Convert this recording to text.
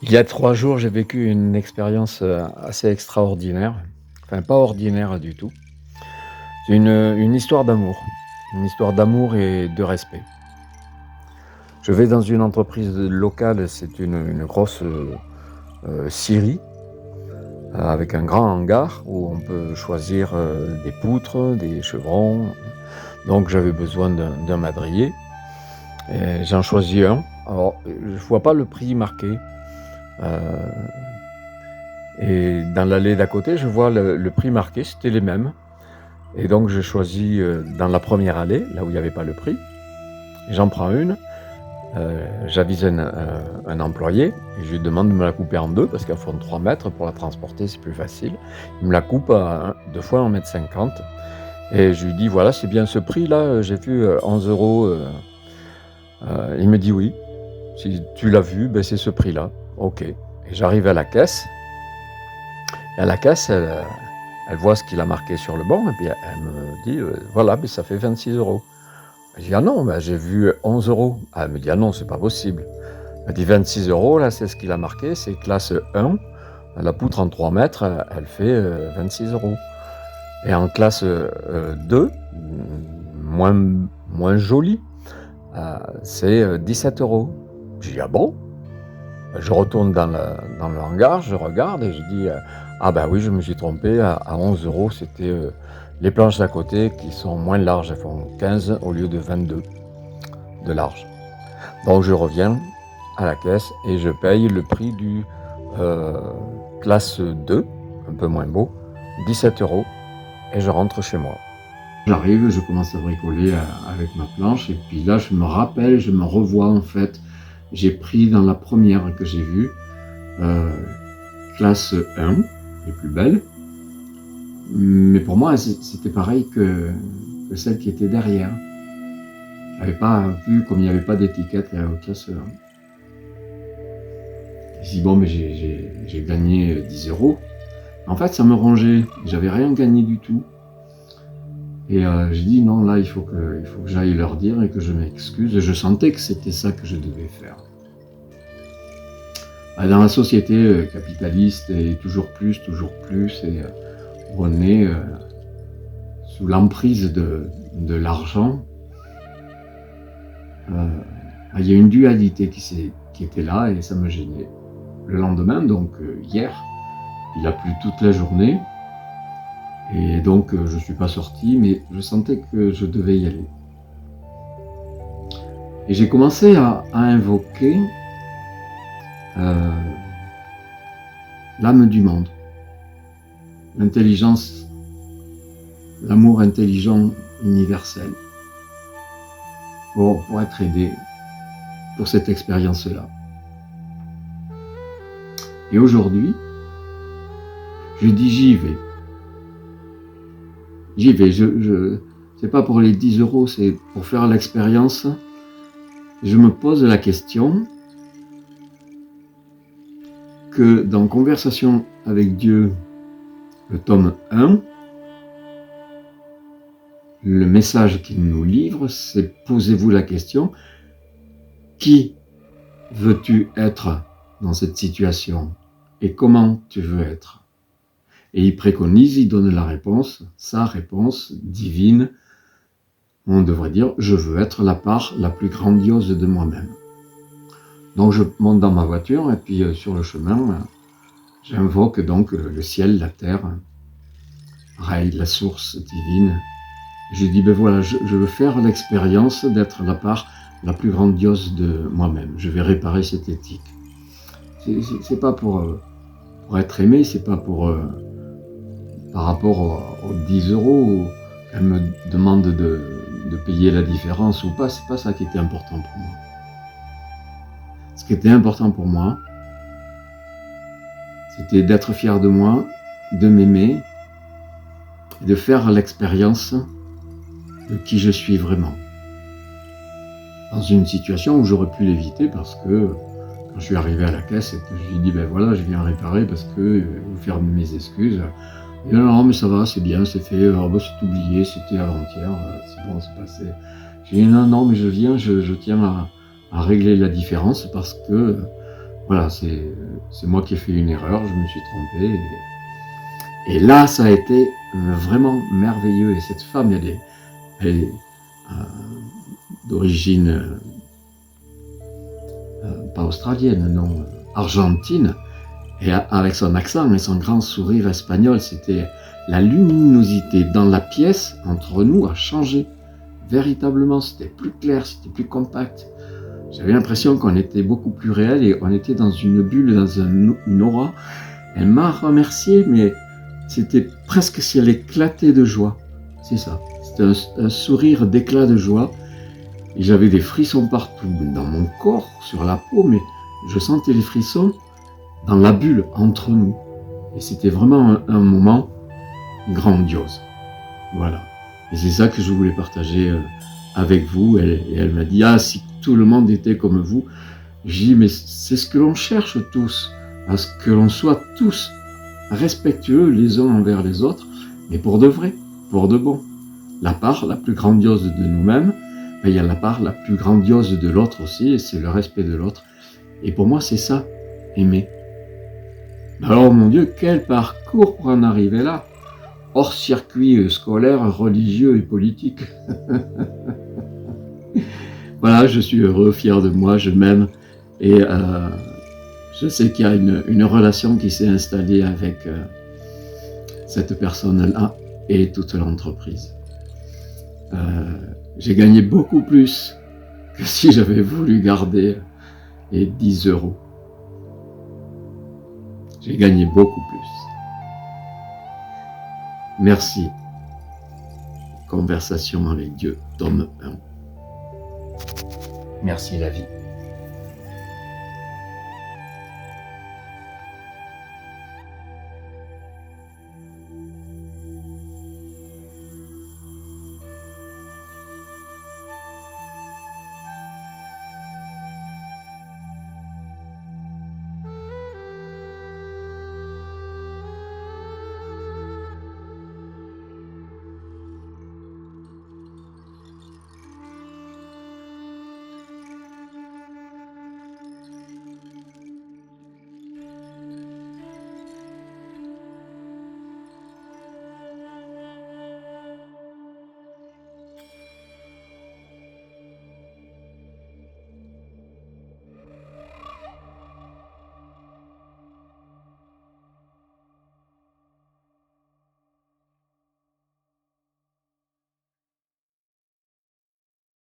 Il y a 3 jours, j'ai vécu une expérience, assez extraordinaire, enfin pas ordinaire du tout. C'est une histoire d'amour et de respect. Je vais dans une entreprise locale, c'est une grosse, scierie, avec un grand hangar où on peut choisir, des poutres, des chevrons. Donc j'avais besoin d'un madrier et j'en choisis un. Alors, je vois pas le prix marqué, et dans l'allée d'à côté, je vois le prix marqué, c'était les mêmes. Et donc je choisis, dans la première allée, là où il y avait pas le prix. J'en prends une, j'avise un employé et je lui demande de me la couper en 2 parce qu'elles font 3 mètres, pour la transporter, c'est plus facile. Il me la coupe à 2 fois 1,50 m et je lui dis: «Voilà, c'est bien ce prix-là, j'ai vu, 11 €», il me dit: «Oui, si tu l'as vu, ben c'est ce prix-là». OK, et j'arrive à la caisse et à la caisse, elle voit ce qu'il a marqué sur le bon et puis elle me dit: «Voilà, beh, ça fait 26 €». Je dis: «Ah non, bah, j'ai vu 11 €». Ah, elle me dit: «Ah non, c'est pas possible». Elle dit: 26 € là, c'est ce qu'il a marqué, c'est classe 1, la poutre en 3 mètres, elle fait, 26 € et en classe, 2, moins jolie, c'est, 17 €». Je dis: «Ah bon?» Je retourne dans le hangar, je regarde et je dis: «Ah bah oui, je me suis trompé, à 11 €, c'était, les planches d'à côté qui sont moins larges, elles font 15 au lieu de 22 de large». Donc je reviens à la caisse et je paye le prix du, heu, classe 2, un peu moins beau, 17 € et je rentre chez moi. J'arrive, je commence à bricoler, avec ma planche et puis là, je me rappelle, je me revois en fait. J'ai pris dans la première que j'ai vue, heu, classe 1, les plus belles, mais pour moi, c'était pareil que celle qui était derrière. J'avais pas vu, comme il n'y avait pas d'étiquette, classe 1. Je dis: «Bon, mais j'ai gagné, 10 €». En fait, ça me rongeait, j'avais rien gagné du tout et j'ai dit: «Non, là, il faut que j'aille leur dire et que je m'excuse». Et je sentais que c'était ça que je devais faire. Bah, dans la société, capitaliste et toujours plus et où on est, sous l'emprise de l'argent, bah, il y a une dualité qui était là et ça me gênait. Le lendemain, donc hier, il a plu toute la journée et donc je suis pas sorti, mais je sentais que je devais y aller. Et j'ai commencé à invoquer, heu, l'âme du monde, l'intelligence, l'amour intelligent universel, pour être aidé pour cette expérience-là. Et aujourd'hui, je dis: «J'y vais. J'y vais». C'est pas pour les 10 €, c'est pour faire l'expérience. Je me pose la question que dans Conversation avec Dieu, le tome 1, le message qu'il nous livre, c'est: posez-vous la question, qui veux-tu être dans cette situation et comment tu veux être? Et il préconise, il donne la réponse, sa réponse divine. On devrait dire: je veux être la part la plus grandiose de moi-même. Donc je monte dans ma voiture et puis sur le chemin, j'invoque donc le ciel, la terre, Raï, la source divine. Je dis: ben voilà, je veux faire l'expérience d'être la part la plus grandiose de moi-même. Je vais réparer cette éthique. C'est pas pour être aimé, c'est pas par rapport aux 10 € qu'elle me demande de payer la différence ou pas, c'est pas ça qui était important pour moi. Ce qui était important pour moi, c'était d'être fier de moi, de m'aimer et de faire l'expérience de qui je suis vraiment. Dans une situation où j'aurais pu l'éviter parce que quand je suis arrivé à la caisse et que je lui ai dit: ben voilà, je viens réparer parce que vous faire mes excuses. Et non, non, mais ça va, c'est bien, c'est fait, oh, bah, c'est oublié, c'était avant-hier, c'est bon, c'est passé. J'ai dit: non, non, mais je viens, je tiens à régler la différence parce que voilà, c'est moi qui ai fait une erreur, je me suis trompé. Et là, ça a été vraiment merveilleux. Et cette femme, elle est d'origine pas australienne, non, argentine. Et avec son accent et son grand sourire espagnol, c'était la luminosité dans la pièce entre nous a changé. Véritablement, c'était plus clair, c'était plus compact. J'avais l'impression qu'on était beaucoup plus réel et on était dans une bulle, dans une aura. Elle m'a remercié, mais c'était presque si elle éclatait de joie. C'est ça. C'était un sourire d'éclat de joie. Et j'avais des frissons partout, dans mon corps, sur la peau, mais je sentais les frissons dans la bulle entre nous. Et c'était vraiment un moment grandiose. Voilà. Et c'est ça que je voulais partager avec vous. Et elle m'a dit, ah, si tout le monde était comme vous. J'ai dit, mais c'est ce que l'on cherche tous, à ce que l'on soit tous respectueux les uns envers les autres, mais pour de vrai, pour de bon. La part la plus grandiose de nous-mêmes, mais il y a la part la plus grandiose de l'autre aussi, et c'est le respect de l'autre. Et pour moi, c'est ça, aimer. Alors, mon Dieu, quel parcours pour en arriver là, hors circuit scolaire, religieux et politique. Voilà, je suis heureux, fier de moi, je m'aime, et je sais qu'il y a une relation qui s'est installée avec cette personne-là et toute l'entreprise. J'ai gagné beaucoup plus que si j'avais voulu garder les 10 €. J'ai gagné beaucoup plus. Merci. Conversation avec Dieu, tome 1. Merci la vie.